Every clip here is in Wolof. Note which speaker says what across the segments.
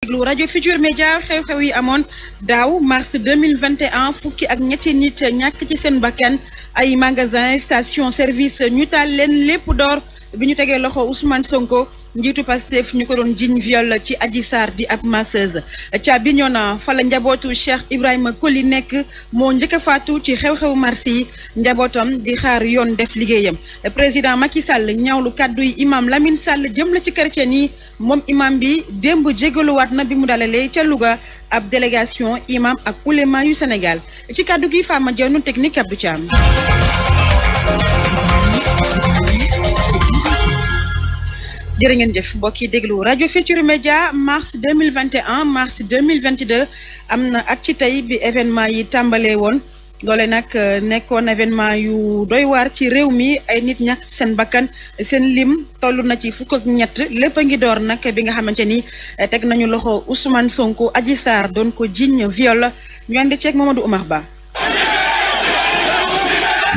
Speaker 1: déglu rajo Futur Média xew-xew yi amoon daaw mars 2021 fukki ak ñetti nit ñàkk ci seen bakkan ay magasin station service ñu taal leen lépp door bi ñu tegee loxo Ousmane Sonko njiitu Pastef ñu ko doon jiñ viol ci Adji Sarr di ab masseuse ca Bignona fa la njabootu Cheikh Ibrahima Coly nekk moo njëkk a faatu ci xew-xew mars yi njabootam di xaar yoon def liggéeyam président Macky Sall ñaawlu kàddu yi imam Lamine Sall jëm la ci chrétien yi moom imam bi démb jégaluwaat na bi mu dalalee ca Louga ab délégation imam ak ulema yu Sénégal ci kàddu gi Fama Dione technique Abdou Thiam. jërë ngeen jëf mbokk yi déglu rajo Futur Média mars 2021 mars 2022 am na at ci tey bi événement yi tàmbalee woon loole nag nekkoon événement yu doy waar ci réew mi ay nit ñàkk seen bakkan seen lim toll na ci fukk ak ñett lépp a ngi door nag bi nga xamante ni teg nañu loxo Ousmane Sonko Adji Sarr doon ko jiiñ viol ñu ànd ceeg Mamadou Oumar Ba.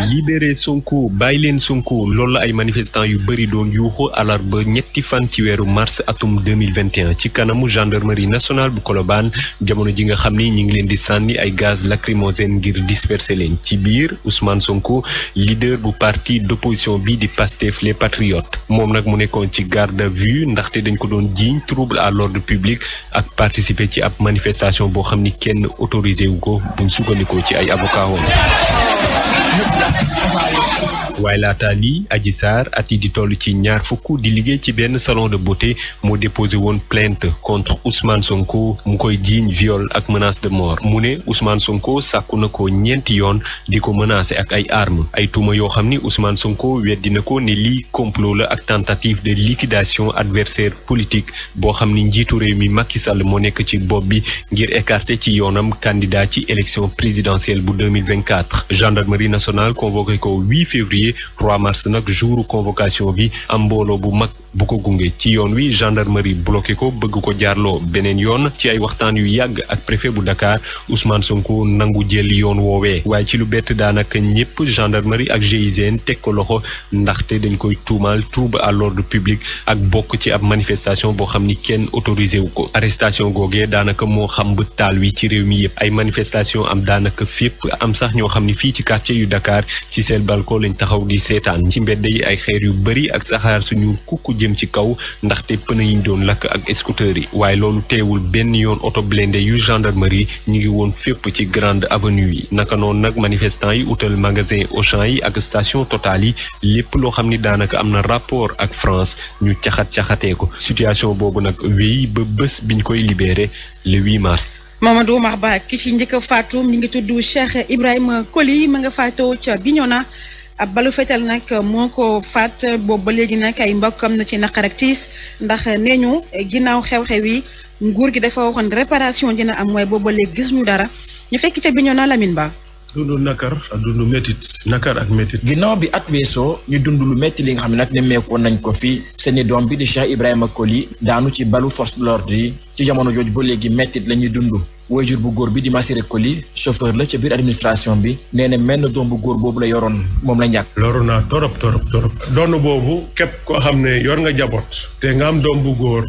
Speaker 2: libéré Sonko bàyyi leen Sonko loolu la ay manifestants yu bëri doon yuuxu alarba ñetti fan ci weeru mars atum 2021 ci kanamu gendarmerie nationale bu Colobane jamono ji nga xam ni ñi ngi leen di sànni ay gaz lacrymogène ngir disperser leen ci biir Ousmane Sonko leader bu parti d'opposition bi di Pastef les Patriotes moom nag mu nekkoon ci garde à vue ndaxte dañ ko doon jiiñ trouble à l'ordre public ak participer ci ab manifestation boo xam ni kenn autorisé wu ko buñ sukkandikoo ci ay avocat woon waaye laata lii Adji Sarr at yi di toll ci ñaar fukk di liggéey ci benn salon de beauté moo déposé woon plainte contre Ousmane Sonko mu koy jiiñ viol ak menace de mort mu ne Ousmane Sonko sàkku na ko ñeenti yoon di ko menacé ak ay armes ay tuuma yoo xam ni Ousmane Sonko weddi na ko ne lii complot la ak tentative de liquidation adversaire politique boo xam ni njiitu réew mi Macky Sall moo nekk ci bopp bi ngir écarter ci yoonam candidat ci élection présidentielle bu 2024 gendarmerie nationale convoqué ko 8 février 3 mars nag jouru convocation bi am mbooloo bu mag bu ko gunge ci yoon wi gendarmerie bloqué ko bëgg ko jaarloo beneen yoon ci ay waxtaan yu yàgg ak préfet bu Dakar Ousmane Sonko nangu jël yoon woowee waaye ci lu bett daanaka ñëpp gendarmerie ak GIGN teg ko loxo ndaxte dañ koy tuumal trouble à l'ordre public ak bokk ci ab manifestation boo xam ni kenn autorisé wu ko arrestation googee daanaka moo xam ba taal wi ci réew mi yëpp ay manifestation am daanaka fépp am sax ñoo xam ni fii ci quartier yu Dakar ci seen balcon lañ taxaw di seetaan ci mbedd yi ay xeer yu bëri ak saxaar suñu kukku jëm ci kaw ndaxte pneu yi ñu doon lakk ak scooter yi waaye loolu teewul benn yoon auto blindé yu gendarmerie ñu ngi woon fépp ci grande avenue yi naka noonu nag manifestants yi utal magasin Auchan yi ak station Total yi lépp loo xam ni daanaka am na rapport ak France ñu caxatee ko situation boobu nag wéy ba bés biñ koy libéré le 8 mars.
Speaker 1: Mamadou Oumar Ba ki ci njëkk a faatu mi ngi tudd Cheikh Ibrahima Coly ma nga faatoo ca Bignona ab balu fetal nag moo ko faat boobu ba léegi nag ay mbokkam na ci naqar ak tiis ndax nee ñu ginnaaw xew-xew yi nguur gi dafa waxoon réparation dina am waaye boobu ba léegi gis ñu dara ñu fekk ca Bignona Lamine Ba.
Speaker 3: dundu nakar ak dundu métit nakar ak métit.
Speaker 4: ginnaaw bi at weesoo ñu dund lu métti li nga xam ne nag nemmeekoon nañ ko fi seeni doom bi di Cheikh Ibrahima Coly daanu ci balu force de l'ordre yi ci jamono jooju ba léegi méttit la ñuy dund. waajur bu góor bi di Massiré Coly chauffeur la ca biir administration bi nee na menn doom bu góor boobu la yoroon moom la ñàkk.
Speaker 3: loru naa torop doon boobu képp koo xam ne yor nga jaboot te nga am doom bu góor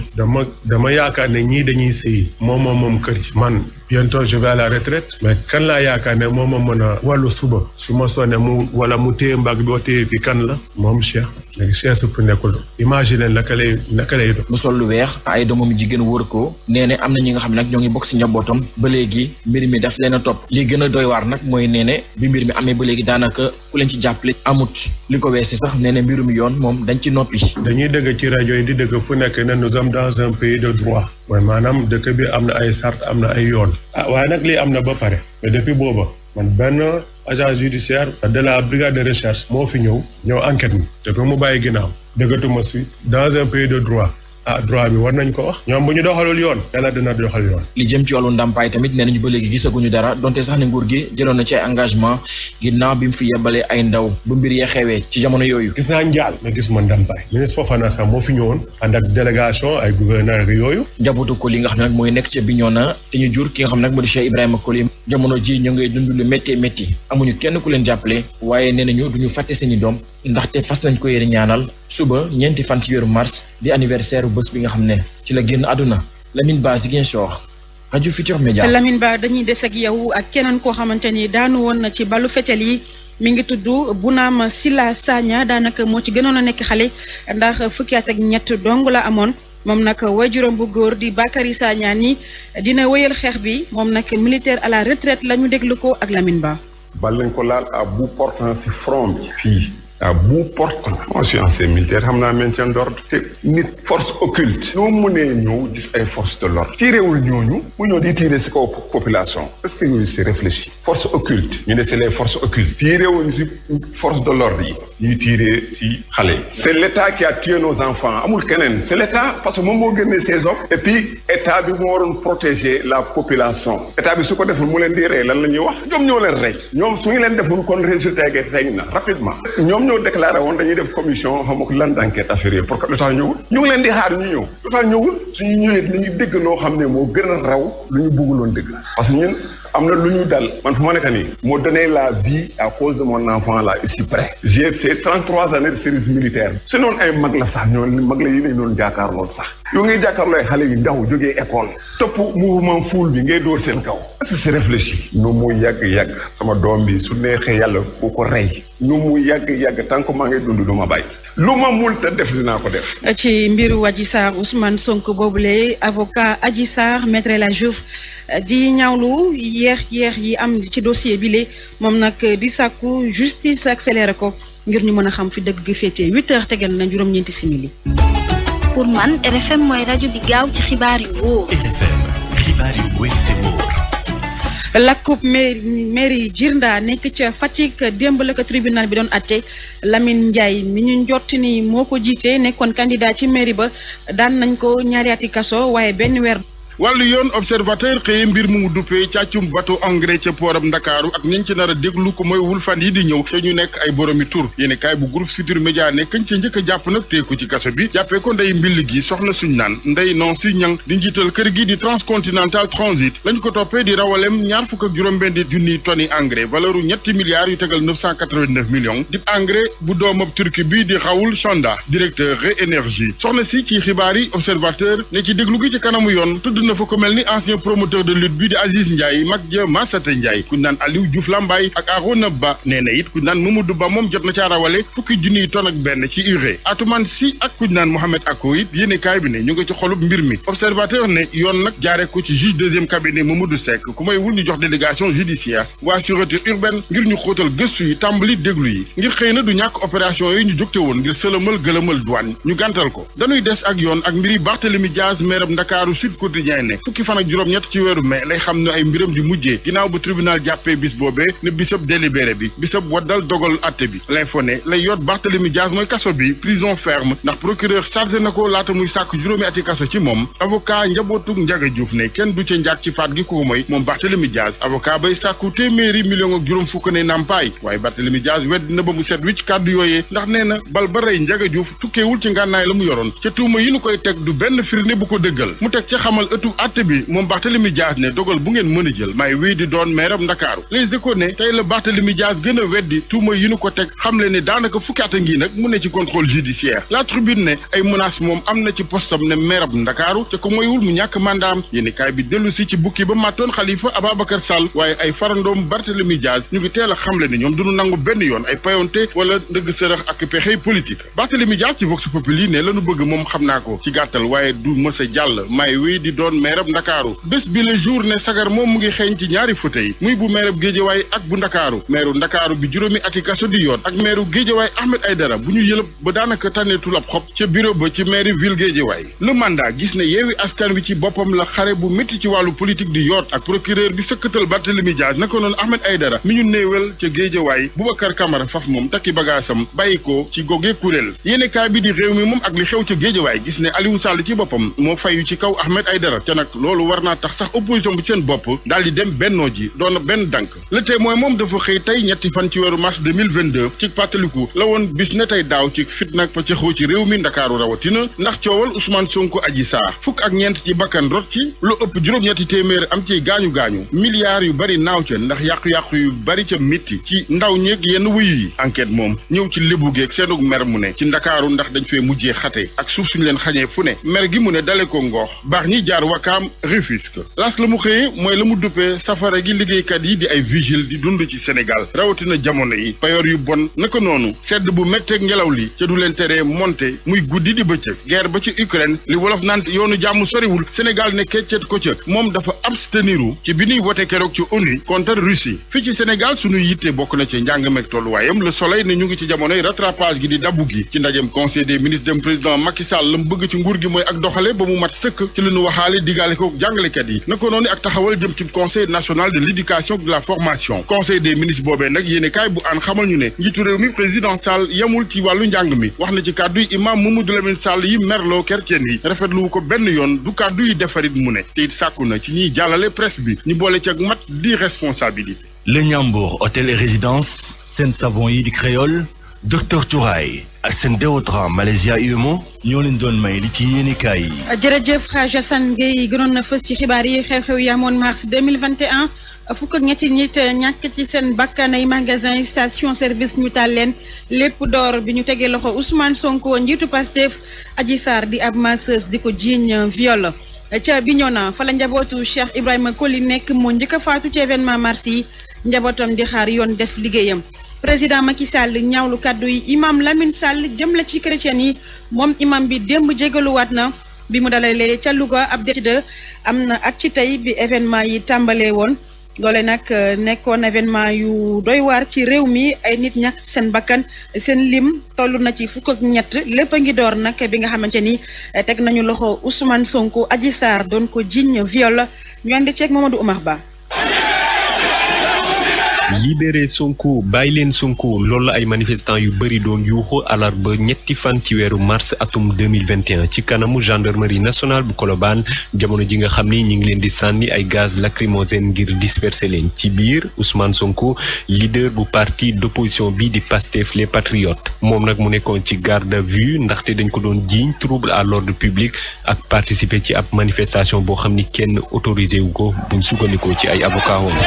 Speaker 3: dama yaakaar ne ñii dañuy sëy moom kër yi man bientôt je vais à la retraite mais kan laa yaakaar ne moom mën a wàllu suba su ma sonne wala mu téye mbag bi oo téye fi kan la moom Cheikh léegi Cheikh su fi nekkul imagine naka lay doon.
Speaker 4: mu sol lu weex ay doomam jigéen wër ko nee na am na ñi nga xam ne nag ñoo ngi bokk si njabootam ba léegi mbir mi daf leen a topp li gën a doy waar nag mooy nee ne bi mbir mi amee ba léegi daanaka ku leen ci jàppale amut li ko weesi sax nee ne mbirum yoon moom dañ ci noppi.
Speaker 3: dañuy dëgg ci rajo yi di dëgg fu nekk ne nous sommes dans un pays de droit mooy maanaam dëkk bi am na ay sart am na ay yoon waaye nag lii am na ba pare mais depuis booba man benn agent judiciaire de la brigade de recherche moo fi ñëw enquête mi depuis mu bàyyi ginnaaw dëggatuma si dans un pays de droit droit bi war nañ ko wax ñoom bu ñu doxalul yoon yàlla dina doxal yoon.
Speaker 4: li jëm ci wàllu ndàmpaay tamit nee nañu ba léegi gisaguñu dara donte sax ne nguur gi jëloon na ci ay engagement ginnaaw bi mu fi yebalee ay ndaw bu mbir yee xewee ci jamono yooyu.
Speaker 3: gis naa njaal mais gis ma ndàmpaay ministre Fofana sax moo fi ñëwoon ànd ak délégation ay gouverneur yooyu.
Speaker 4: njabootu Coly nga xam ne nag mooy nekk ca Bignona te ñu jur ki nga xam ne nag moo di Cheikh Ibrahima Coly jamono ji ñu ngay dund lu métti amuñu kenn ku leen jàppale waaye nee nañu duñu fàtte seeni doom ndaxte fas nañ ko yéene ñaanal suba ñeenti fan ci weeru mars di anniversaire bés bi nga xam ne ci la génn àdduna Lamine Ba Ziguinchor rajo Futurs Médias.
Speaker 1: Lamine Ba dañuy des ak yow ak keneen koo xamante ni daanu woon na ci balu fetel yi mi ngi tudd Bounama Silla Sagna daanaka moo ci gënoon a nekk xale ndax fukki at ak ñett dong la amoon moom nag waajuram bu góor di Bakary Sagna ni dina wéyal xeex bi moom nag militaire à la retraite la ñu déglu ko ak Lamine Ba.
Speaker 5: bal lañ ko laal à bout portant ci front bi fii. à bout portant. moi je suis ancien militaire xam naa maintien d'ordre te nit force occulte. noo mënee ñëw gis ay force de l'ordre. tiirewul ñooñu mu ñëw di tiire ci kaw population. est-ce que yooyu c'est réfléchi. force occulte ñu ne c'est les forces occultes. tiirewuñu ci force de l'ordre yi. ñuy tiiree ci xale yi. c'est l'État qui a tué nos enfants amul keneen c'est l'État parce que moom moo génnee ses hommes. et puis État bi moo waroon protéger la population. État bi su ko deful mu leen di rey lan la ñuy wax. ñoom ñoo leen rey. ñoom su ñu leen deful kon résultat gi feeñ na rapidement. ñoo déclaré woon dañuy def commission xam nga lan d'enquête affaire yi pour que lu tax ñëwul ñu ngi leen di xaar ñu ñëw lu tax ñëwul suñu ñëwee dinañu dégg loo xam ne moo gën a raw lu ñu bëgguloon dégg parce que ñun am na lu ñu dal man fu ma nekk nii moo donné la vie à cause de mon enfant là ici près j'ai fait 33 années de service militaire su noonu ay mag la sax ñoo mag la yi lañ doon jàkkaarloo sax yow ngay jàkkaarloo ay xale yu ndaw jógee école topp mouvement foule bi ngay dóor seen kaw est-ce que c'est réfléchi nu mu yàgg sama doom bi su neexee yàlla ku ko rey nu mu yàgg tant que maa ngi dund du ma bàyyi lu ma mul te def dinaa ko def.
Speaker 1: ci mbiru Adji Sarr Ousmane Sonko boobule avocat Adji Sarr maître El Hadji Diouf di ñaawlu yeex yi am ci dossier bi le moom nag di sàkku justice accéléré ko ngir ñu mën a xam fi dëgg gi féetee 8h tegal na juróom-ñeenti simili.
Speaker 6: pour man RFM mooy rajo bi gaaw ci xibaar yu wóor.
Speaker 7: RFM xibaar yu wóor te wóor.
Speaker 1: lakkub mairie Djirnda nekk ca Fatick démb la ko tribunal bi doon atte Lamine Ndiaye mi ñu njort ni moo ko jiite nekkoon candidat ci mairie ba daan nañ ko ñaari ati kaso waaye benn weer.
Speaker 8: wàllu yoon observateur xëye mbir mu duppee càccum bateau engrais ca pooram Ndakaaru ak ñañ ci nar a déglu ko mooy wul fan yi di ñëw te ñu nekk ay boromi tur yéeni kaay bu groupe Futurs Médias ne kañ ca njëkk a jàpp nag teeku ci kaso bi jàppee ko ndey mbill gi soxna suñ naan ndey non si ñang di njiital kër gi di transcontinental transit lañ ko toppee di rawalem ñaar fukk ak juróom-benn junniy tonni engrais valeur u $7 milliards yu tegal 989 millions di engrais bu doomab turki bi di Raoul Chanda directeur Ré-Énergie soxna si ci xibaar yi observateur ne ci déglu gi ci kanamu yoon na fa ko mel ni ancien promoteur de lutte bi di Aziz Ndiaye mag ja Massata Ndiaye ku naan Aliou Diouf Lambaye ak Arona Ba nee na it ku naan Mamadou Ba moom jot na caa rawale fukki junniy tonne ak benn ci urée Atoumane Sy ak ku naan Mohamed Ako it yéene kaay bi ne ñu ngi ci xolub mbir mi observateur ne yoon nag jaare ko ci juge deuxième cabinet Mamadou Seck ku may wul ñu jox délégation judiciaire waa sûreté urbaine ngir ñu xóotal gëstu yi tàmbali déglu yi ngir xëy na du ñàkk opération yi ñu jógte woon ngir sëlëmal gëlëmal douane ñu gàntal ko dañuy des ak yoon ak mbiri Barthélémy Diaz maire Ndakaaru Sud Quotidien ne fukki fan ak juróom-ñett ci weeru mai lay xam ne ay mbiram di mujjee ginnaaw bu tribunal jàppee bis boobee ne bisab délibéré bi bisab waddal dogal atte bi l'info ne lay yoot Barthélémy Diaz mooy kaso bi prison ferme ndax procureur chargé na ko laata muy sàkk juróomi ati kaso ci moom avocat njabootug Ndiaga Diouf ne kenn du ca njaag ci faat gi ko mooy moom Barthélémy Diaz avocat bay sàkku téeméeri million ak juróom fukk ne nampaay waaye Barthélémy Diaz wedd na ba mu set wicc kàddu yooyee ndax nee na bal ba rey Ndiaga Diouf tukkeewul ci ngànnaay la mu yoroon ca tuuma yi nu koy teg du benn firnde bu ko dëggal mu teg ca xamal ëttu atte bi moom Barthélémy Diaz ne dogal bu ngeen mën a jël may wéy di doon maire Ndakaaru Les Échos ne tey la Barthélémy Diaz gën a weddi tuuma yi nu ko teg xamle ne daanaka fukki at a ngi nag mu ne ci contrôle judiciaire La Tribune ne ay menaces moom am na ci postam ne maire Ndakaaru te ko moywul mu ñàkk mandaam yéeni kaay bi dellu si ci bukki ba màttoon Khalifa Ababacar Sall waaye ay farandoom Barthélémy Diaz ñu ngi teel a xamle ne ñoom duñu nangu benn yoon ay payonte wala ndëgg sërëx ak pexey politique Barthélémy Diaz ci Vox Populi ne lañu bëgg moom xam naa ko ci gàttal waaye du mës a jàll may wéy di doon maire Ndakaaru bés bi le jour ne sagar moom mu ngi xeeñ ci ñaari fauteuil muy bu maire Guédiawaye ak bu Ndakaaru maire Ndakaaru bi juróomi ati kaso di yoon ak maire Guédiawaye Ahmed Aïdara bu ñu yëlëb ba daanaka tànneetul ab xob ca bureau ba ci maire ville Guédiawaye le mandat gis ne Yewwi Askan Wi ci boppam la xare bu métti ci wàllu politique di yoot ak procureur bi sëkkatal Barthélémy Diaz naka noonu Ahmed Aïdara mi ñu néewal ca Guédiawaye Boubacar Camara faf moom takki bagaasam bàyyi ko ci goge kuréel yéenekaay bi di réew mi moom ak li xew ca Guédiawaye gis ne Aliou Sall ci boppam moo fayu ci kaw Ahmed Aïdara ca nag loolu war naa tax sax opposition bi seen bopp daal di dem bennoo ji doon benn dànk Le Témoin moom dafa xëy tey ñetti fan ci weeru mars 2022 ci pàttaliku la woon bis ne tey daaw ci fit nag pëccëxoo ci réew mi Ndakaaru rawatina ndax coowal Ousmane Sonko Adji Sarr fukk ak ñeent ci bakkan rot ci lu ëpp juróom-ñetti téeméer am ci gaañu-gaañu milliards yu bari naaw ca ndax yàqu-yàqu yu bari ca mitti ci ndaw ñeeg yenn wuyu yi enquête moom ñëw ci lébu geeg seenug mer mu ne ci Ndakaaru ndax dañ fee mujjee xate ak suuf suñu leen xañee fu ne mer gi mu ne dale ko ngoox baax ñi jaar Wakaam Rufisque las la mu xëyee mooy la mu duppee safara gi liggéeykat yi di ay vigile di dund ci Sénégal rawatina jamono yi payoor yu bon naka noonu sedd bu métteeg ngelaw li ca du leen teree monté muy guddi di bëccëg guerre ba ci Ukraine li wolof naan yoonu jàmm soriwul Sénégal ne keccet ko ca moom dafa absteniru ci bi ñuy wote keroog ci ONU contre Russie fii ci Sénégal suñuy yitte bokk na ci njàng meeg tolluwaayam Le Soleil ne ñu ngi ci jamonoy rattrapage gi di dabbu gi ci ndajem conseil des ministres dem président Macky Sall la mu bëgg ci nguur gi mooy ak doxale ba mu mat sëkk ci li ñu waxaale digaale ko jàngalekat yi naka noonu ak taxawal jëm ci conseil national de l'éducation de la formation conseil des ministres boobee nag yéene kaay bu aan xamal ñu ne njiitu réew mi président Sall yemul ci wàllu njàng mi wax na ci kàddu yi imam Mamadou Lamine Sall yi merloo kerceen yi rafetlu ko benn yoon du kàddu yi defarit mu ne te it sàkku na ci ñiy jàllale presse bi ñu boole ci ak mat di responsabilité.
Speaker 7: Le Ñambour hôtel et résidence seen savon yi di créole docteur Touraay ak seen déodorant Malaysia UMO ñoo leen doon may li ci yéenekaay yi.
Speaker 1: jërëjëf Hadj Assane Gueye gënoon na fës ci xibaar yi xew-xew yi amoon mars 2021 fukk ak ñetti nit ñàkk ci seen bakkan ay magasin station service ñu taal leen lépp door bi ñu tegee loxo Ousmane Sonko njiitu Pastef Adji Sarr di ab masseuse di ko jiiñ viol ca Bignona fa la njabootu Cheikh Ibrahima Koli nekk moo njëkk a faatu ci événement mars yi njabootam di xaar yoon def liggéeyam. président Macky Sall ñaawlu kàddu yi imam Lamine Sall jëm la ci chrétien yi moom imam bi démb jégaluwaat na bi mu dalalee ca Louga ab de am na at ci tey bi événement yi tàmbalee woon loole nag nekkoon événement yu doy waar ci réew mi ay nit ñàkk seen bakkan seen lim toll na ci fukk ak ñett lépp a ngi door nag bi nga xamante ni teg nañu loxo Ousmane Sonko Adji Sarr doon ko jiiñ viol ñu ànd ceeg Mamadou Oumar Ba.
Speaker 2: libéré Sonko bàyyi leen Sonko loolu la ay manifestants yu bëri doon yuuxu alarba ñetti fan ci weeru mars atum 2021 ci kanamu gendarmerie nationale bu Colobane jamono ji nga xam ni ñi ngi leen di sànni ay gaz lacrymogène ngir disperser leen ci biir Ousmane Sonko leader bu parti d'opposition bi di Pastef les Patriotes moom nag mu nekkoon ci garde à vue ndaxte dañ ko doon jiiñ trouble à l'ordre public ak participer ci ab manifestation boo xam ni kenn autorisé wu ko buñ sukkandikoo ci ay avocat woon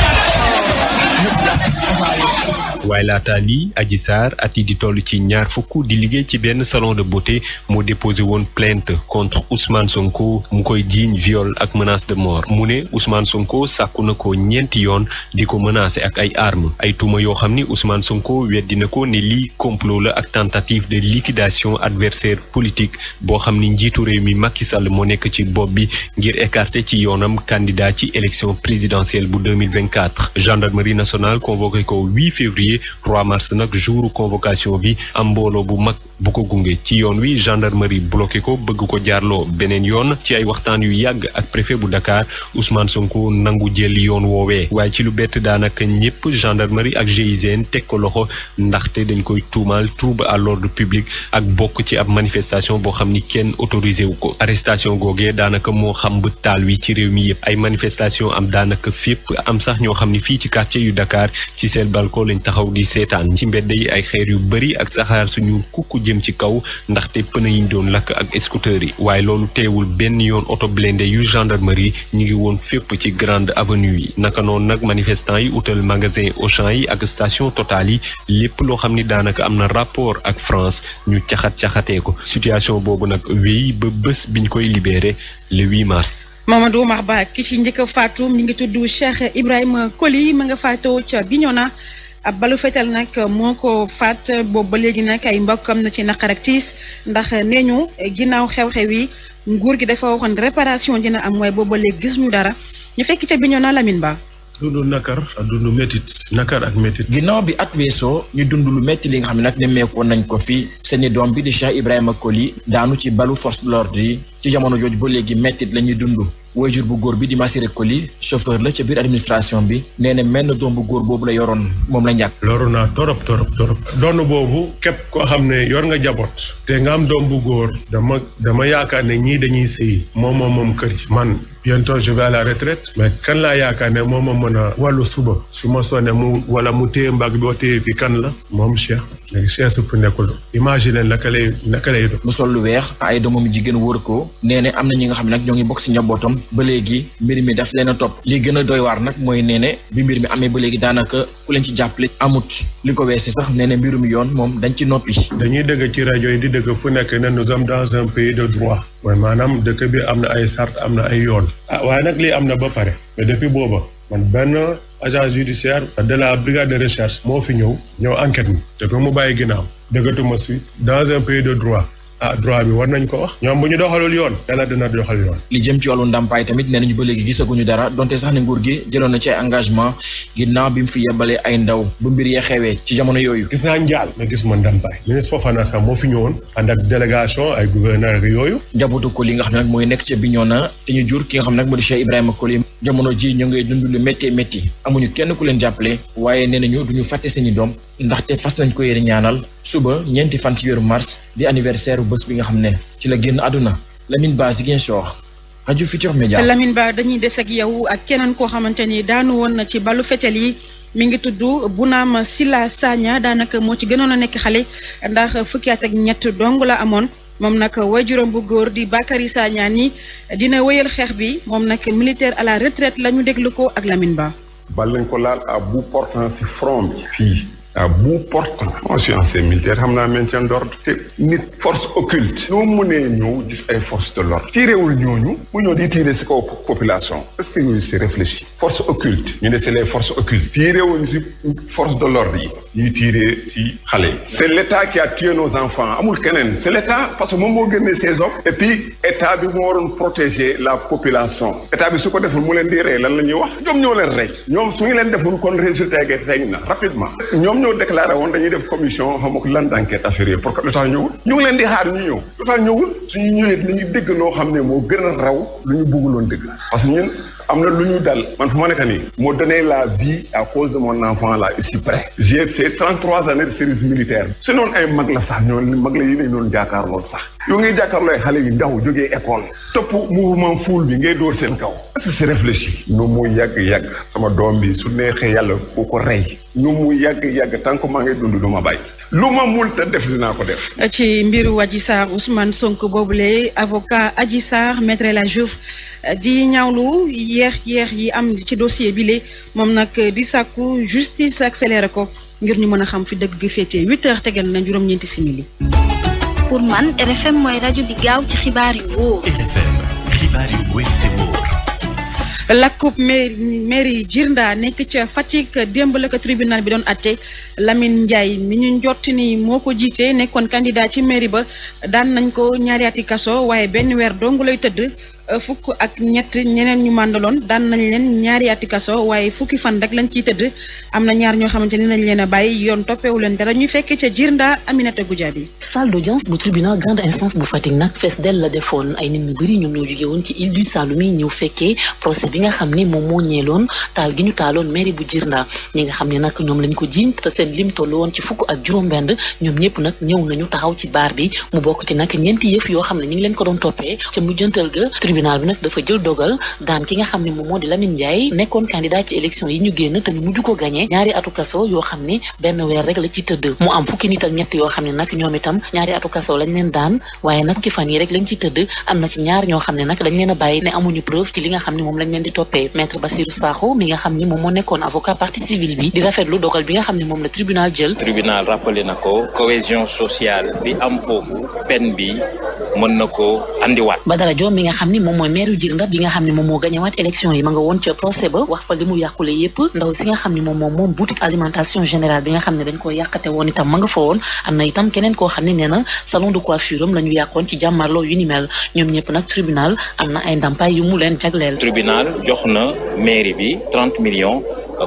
Speaker 2: waaye laata lii Adji Sarr at yi di toll ci ñaar fukk di liggéey ci benn salon de beauté moo déposé woon plainte contre Ousmane Sonko mu koy jiiñ viol ak menace de mort mu ne Ousmane Sonko sàkku na ko ñeenti yoon di ko menacé ak ay armes ay tuuma yoo xam ni Ousmane Sonko weddi na ko ne lii complot la ak tentative de liquidation adversaire politique boo xam ni njiitu réew mi Macky Sall moo nekk ci bopp bi ngir écarter ci yoonam candidat ci élection présidentielle bu 2024 gendarmerie nationale convoqué ko 8 février 3 mars nag jouru convocation bi am mbooloo bu mag bu ko gunge ci yoon wi gendarmerie bloqué ko bëgg ko jaarloo beneen yoon ci ay waxtaan yu yàgg ak préfet bu Dakar Ousmane Sonko nangu jël yoon woowee waaye ci lu bett daanaka ñëpp gendarmerie ak GIGN teg ko loxo ndaxte dañ koy tuumaal trouble à l'ordre public ak bokk ci ab manifestation boo xam ni kenn autorisé wu ko arrestation googee daanaka moo xam ba taal wi ci réew mi yëpp ay manifestation am daanaka fépp am sax ñoo xam ni fii ci quartier yu Dakar ci seen balcon lañ taxaw di seetaan ci mbedd yi ay xeer yu bëri ak saxaar suñu kukku jëm ci kaw ndaxte pneu yi ñu doon lakk ak scooter yi waaye loolu teewul benn yoon auto blindé yu gendarmerie ñu ngi woon fépp ci grande avenue yi naka noonu nag manifestants yi utal magasin Auchan yi ak station Total yi lépp loo xam ni daanaka am na rapport ak France ñu caxatee ko situation boobu nag wéy ba bés biñ koy libéré le 8 mars.
Speaker 1: Mamadou Oumar Ba ki ci njëkk a faatu mi ngi tudd Cheikh Ibrahima Koli ma nga faatoo ca Bignona ab balu fetal nag moo ko faat boobu ba léegi nag ay mbokkam na ci naqar ak tiis ndax nee ñu ginnaaw xew-xew yi nguur gi dafa waxoon réparation dina am waaye boobu ba léegi gis ñu dara ñu fekk ca Bignona Lamine Ba.
Speaker 3: dundu nakar ak dundu métit nakar ak métit.
Speaker 4: ginnaaw bi at weesoo ñu dund lu métti li nga xam ne nag nemmeekoon nañ ko fi seeni doom bi di Cheikh Ibrahima Koli daanu ci balu force de l'ordre yi ci jamono jooju ba léegi méttit la ñuy dund. waajur bu góor bi di Massiré Koli chauffeur la ca biir administration bi nee na menn doom bu góor boobu la yoroon moom la ñàkk.
Speaker 3: loru naa torop. doon boobu képp koo xam ne yor nga jaboot te nga am doom bu góor dama yaakaar ne ñii dañuy sëy moom kër yi man bientôt je vais à la retraite mais kan laa yaakaar ne moom mën a wàllu suba su ma sonné mu téye mbag boo téye fi kan la moom Cheikh léegi Cheikh su fi nekkul imagine naka lay do
Speaker 4: mu sol lu weex ay doomam jigéen wër ko nee na am na ñi nga xam ne nag ñoo ngi bokk si njabootam ba léegi mbir mi daf leen a topp li gën a doy waar nag mooy nee ne bi mbir mi amee ba léegi daanaka ku leen ci jàppale amut li ko weese sax nee ne mbirum yoon moom dañ ci noppi.
Speaker 3: dañuy dégg ci rajo yi di dëkk fu nekk ne nous sommes dans un pays de droit mooy maanaam dëkk bi am na ay sart am na ay yoon waaye nag lii am na ba pare mais depuis booba man benn agent judiciaire de la brigade de recherche moo fi ñëw enquête mi depuis mu bàyyi ginnaaw dëggatuma si dans un pays de droit droit bi war nañ ko wax ñoom bu ñu doxalul yoon dina doxal yoon.
Speaker 4: li jëm ci wàllu ndàmpaay tamit nee nañu ba léegi gisaguñu dara donte sax ne nguur gi jëloon na ci ay engagement ginnaaw bi mu fi yebalee ay ndaw bu mbir yee xewee ci jamono yooyu.
Speaker 3: gis naa njaal mais gis ma ndàmpaay ministre Fofana sax moo fi ñëwoon ànd ak délégation ay gouverneur yooyu.
Speaker 4: njabootu Coly nga xam ne nag mooy nekk ca Bignona te ñu jur ki nga xam ne nag moo di Cheikh Ibrahima Coly jamono ji ñu ngay dund lu métti amuñu kenn ku leen jàppale waaye nee nañu duñu fàtte seeni doom ndaxte fas nañ ko yéene ñaanal suba ñeenti fan ci weeru mars di anniversaire bés bi nga xam ne ci la génn àdduna. Lamine Ba Ziguinchor rajo Futurs Médias.
Speaker 1: Lamine Ba dañuy des ak yow ak keneen koo xamante ni daanu woon na ci balu fetel yi mi ngi tudd Bounama Silla Sagna daanaka moo ci gënoon a nekk xale ndax fukki at ak ñett dong la amoon moom nag waajuram bu góor di Bakary Sagna ni dina wéyal xeex bi moom nag militaire à la retraite la ñu déglu ko ak Lamine Ba.
Speaker 5: bal lañ ko laal à bout portant si front bi fii. à bout portant. moi je suis ancien militaire xam naa maintien d'ordre te nit force occulte. noo mënee ñëw gis ay force de l'ordre. tiirewul ñooñu. mu ñëw di tiire si kaw population. est-ce que ñooñu c'est réfléchi. force occulte. ñu ne c'est les forces occultes. tiirewuñu si force de l'ordre yi. ñuy tiire si xale yi. c'est l'État qui a tué nos enfants amul keneen. c'est l'État parce que moom moo génnee ces hommes. et puis État bi moo waroon protéger la population. État bi su ko deful mu leen di rey lan la ñuy wax. ñoom ñoo leen rey. ñoom su ñu leen deful kon résultat yi feeñ na rapidement. ñoo déclaré woon dañuy def commission xam nga lan d'enquête affaire yi pour que lu tax ñëwul ñu ngi leen di xaar ñu ñëw lu tax ñëwul suñu ñëwee dinañu dégg loo xam ne moo gën a raw lu ñu bëgguloon dégg parce que ñun am na lu ñu dal man fu ma nekk nii moo donné la vie à cause de mon enfant là ici près j'ai fait 33 années de service militaire su noonu ay mag la sax ñoo mag la yi nañ doon jàkkaarloo sax yow ngay jàkkaarloo xale yi ndaw jógee école topp mouvement foule bi ngay dóor seen kaw est-ce que c'est réfléchi ñu mu yàgg sama doom bi su neexee yàlla ku ko rey ñu mu yàgg tant que maa ngay dund du ma bàyyi lu ma mul te def dinaa ko def.
Speaker 1: ci mbiru Adji Sarr Ousmane Sonko boobule avocat Adji Sarr maître El Hadji Diouf di ñaawlu yeex yi am ci dossier bi le moom nag di sàkku justice accéléré ko ngir ñu mën a xam fi dëgg gi féetee 8h tegal na juróom-ñeenti simili.
Speaker 6: pour man RFM mooy rajo di gaaw ci xibaar yu wóor.
Speaker 7: RFM xibaar yu wóor te wóor.
Speaker 1: lakkub mairie Djirnda nekk ca Fatick démb la ko tribunal bi doon atte Lamine Ndiaye mi ñu njort ni moo ko jiite nekkoon candidat ci mairie ba daan nañ ko ñaari ati kaso waaye benn weer dong lay tëdd fukk ak ñett ñeneen ñu màndaloon daan nañ leen ñaari ati kaso waaye fukki fan rek lañ ciy tëdd am na ñaar ñoo xamante ni nañ leen a bàyyi yoon toppewu leen dara ñuy fekk ca Djirnda Aminata Goudiaby.
Speaker 9: salle d'audience bu tribunal grande instance bu Fatick nag fees del la defoon ay nit ñu bëri ñoom ñoo jóge woon ci île du Saloum yi ñëw fekkee procès bi nga xam ne moom moo ñeeloon taal gi ñu taaloon mairie bu Djirnda ñi nga xam ne nag ñoom lañ ko jiiñ te seen lim tollu woon ci fukk ak juróom-benn ñoom ñëpp nag ñëw nañu taxaw ci baar bi mu bokk ci nag ñeenti yëf yoo xam ne ñi ngi leen ko doon toppee ca mujjantal ga tribunal bi nag dafa jël dogal daan ki nga xam ne moom moo di Lamine Ndiaye nekkoon candidat ci élection yi ñu génn te ñu mujj ko gagné ñaari atu kaso yoo xam ne benn weer rek la ci tëdd mu am fukki nit ak ñett yoo xam ne nag ñoom itam ñaari atu kaso lañ leen daan waaye nag ki fan yi rek lañ ci tëdd am na ci ñaar ñoo xam ne nag dañ leen a bàyyi ne amuñu preuve ci li nga xam ne moom lañ leen di toppee maître Bassirou Sakho mi nga xam ne moom moo nekkoon avocat partie civile bi di rafetlu dogal bi nga xam ne moom la tribunal jël.
Speaker 10: tribunal rappelé na ko cohésion sociale bi am foofu peine bi mën na ko andiwaat.
Speaker 9: Badara Diom mi nga xam ni moom mooy maire Djirnda bi nga xam ne moom moo gañewaat élection yi ma nga woon ca procès ba wax fa li mu yàqule yépp ndaw si nga xam ne moom boutique alimentation générale bi nga xam ne dañ ko yàqate woon itam ma nga fa woon am na itam keneen koo xam ne nee na salon de coiffure am la ñu yàqoon ci jàmmarloo yu ni mel ñoom ñëpp nag tribunal am na ay ndàmpaay yu mu leen jagleel.
Speaker 10: tribunal jox na mairie bi 30 millions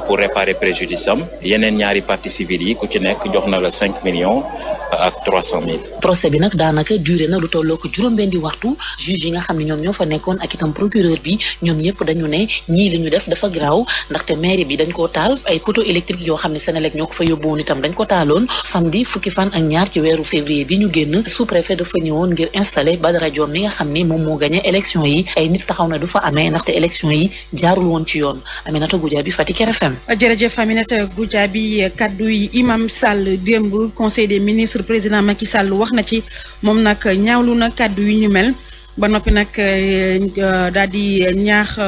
Speaker 10: pour réparer préjudice am yeneen ñaari parties civiles yi ku ci nekk jox na la 5 millions ak 300 000.
Speaker 9: procès bi nag daanaka duré na lu tolloo ko juróom-benni waxtu juge yi nga xam ne ñoom ñoo fa nekkoon ak itam procureur bi ñoom ñëpp dañu ne ñii li ñu def dafa garaaw ndaxte mairie bi dañ koo taal ay poteau électrique yoo xam ne Senelec ñoo ko fa yóbbuwoon itam dañ ko taaloon samedi fukki fan ak ñaar ci weeru février bi ñu génn sous-préfet dafa ñëwoon ngir installer Badara Diom mi nga xam ne moom moo gagné élection yi ay nit taxaw na du fa amee ndaxte élection yi jaarul woon ci yoon Aminata Goudiaby Fatick RFM.
Speaker 1: jërëjëf Aminata Goudiaby kaddu yi Imam Sall démb conseil des ministres président Macky Sall wax na ci moom nag ñaawlu na kaddu yu ñu mel ba noppi nag daal di ñaax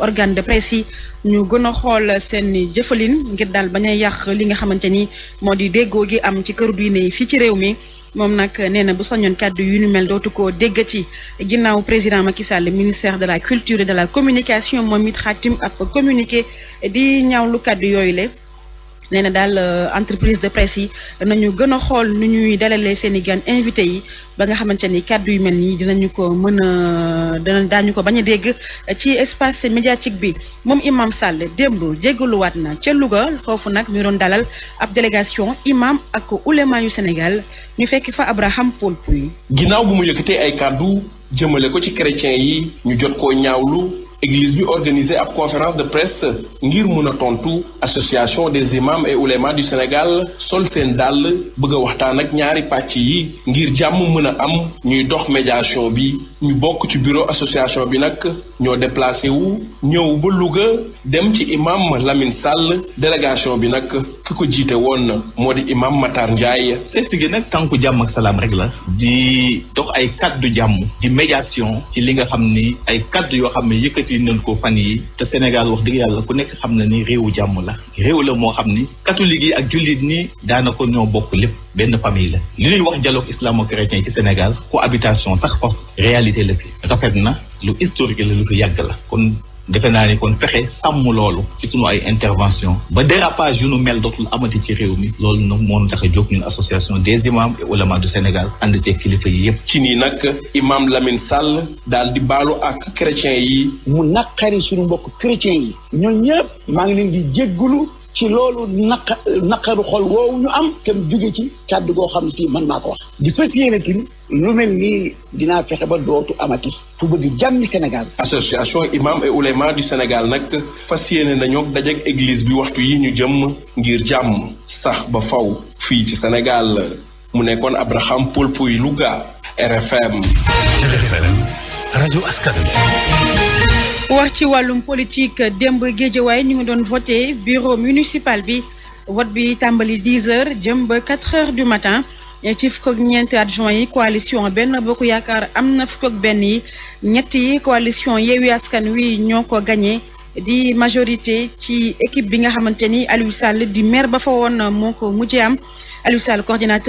Speaker 1: organe de presse yi ñu gën a xool seen jëfalin ngir daal bañ a yàq li nga xamante ni moo di déggoo gi am ci këru diine yi fii ci réew mi moom nag nee na bu sañoon kàddu yu ñu mel dootu ko déggati ginnaaw président Macky Sall ministère de la culture et de la communication moom it xaatim ab communiqué di ñaawlu kàddu yooyu le nee na daal entreprise de presse yi nañu gën a xool nu ñuy dalalee seen i gan invité yi ba nga xamante ni kàddu yu mel nii dinañu ko mën a daañu ko bañ a dégg ci espace médiatique bi moom Imam Sall démb jéggaluwaat na ca Louga foofu nag ñu doon dalal ab délégation imam ak ulema yu Sénégal ñu fekk fa Abraham Paul Pouy.
Speaker 11: ginnaaw bu mu yëkkatee ay kàddu jëmale ko ci chrétien yi ñu jot koo ñaawlu. Église bi organisé ab conférence de presse ngir mën a tontu association des imams et oulémas du Sénégal sol seen dàll bëgg a waxtaan ak ñaari pàcc yi ngir jàmm mën a am ñuy dox médiation bi ñu bokk ci bureau association bi nag ñoo déplacé wu ñëw ba Louga dem ci imam Lamine Sall délégation bi nag ki ko jiite woon moo di imam Matar Ndiaye.
Speaker 12: seet si gi nag tànku jàmm ak salaam rek la di dox ay kaddu jàmm di médiation ci li nga xam ni ay kaddu yoo xam ne yëkkati nañ ko fan yi te Sénégal wax dëgg yàlla ku nekk xam na ni réewu jàmm la réew la moo xam ni catholique yi ak jullit ni daanaka ñoo bokk lépp benn famille la li ñuy wax dialogue islamo-chrétien ci Sénégal cohabitation sax foofu réalité la fi rafet na lu historique la lu fi yàgg la kon defe naa ni kon fexe sàmm loolu ci sunu ay intervention ba dérapage yu nu mel dootul amati ci réew mi loolu nag moo tax a jóg ñun association des imams et oulémas du Sénégal ànd see kilifa yi yépp
Speaker 11: ci nii nag imam Lamine Sall daal di baalu ak chrétien yi.
Speaker 13: mu naqari suñu mbokk chrétien yi ñoom ñëpp maa ngi leen di jéggulu ci loolu naqaru xol woowu ñu am te mu jóge ci kàddu goo xam si man maa ko wax di fas yéene tin lu mel nii dinaa fexe ba dootu amati fu bëgg jàmmi Sénégal.
Speaker 11: association imam et ouléma du Sénégal nag fas yéene nañoo dajeek église bi waxtu yi ñu jëm ngir jàmm sax ba faw fii ci Sénégal mu nekkoon Abraham Paul Pouy Louga RFM.
Speaker 7: rajo askan
Speaker 1: wax ci wàllum politique démb Guédiawaye ñu ngi doon voté bureau municipal bi vote bi tàmbali 10h jëm ba 4h du matin ci fukk ak ñeenti adjoint yi coalition Benno Bokk Yaakaar am na fukk ak benn yi ñett yi coalition Yewwi Askan Wi ñoo ko gagné di majorité ci équipe bi nga xamante ni Aliou Sall di maire ba fa woon moo ko mujjee am Aliou Sall coordinateur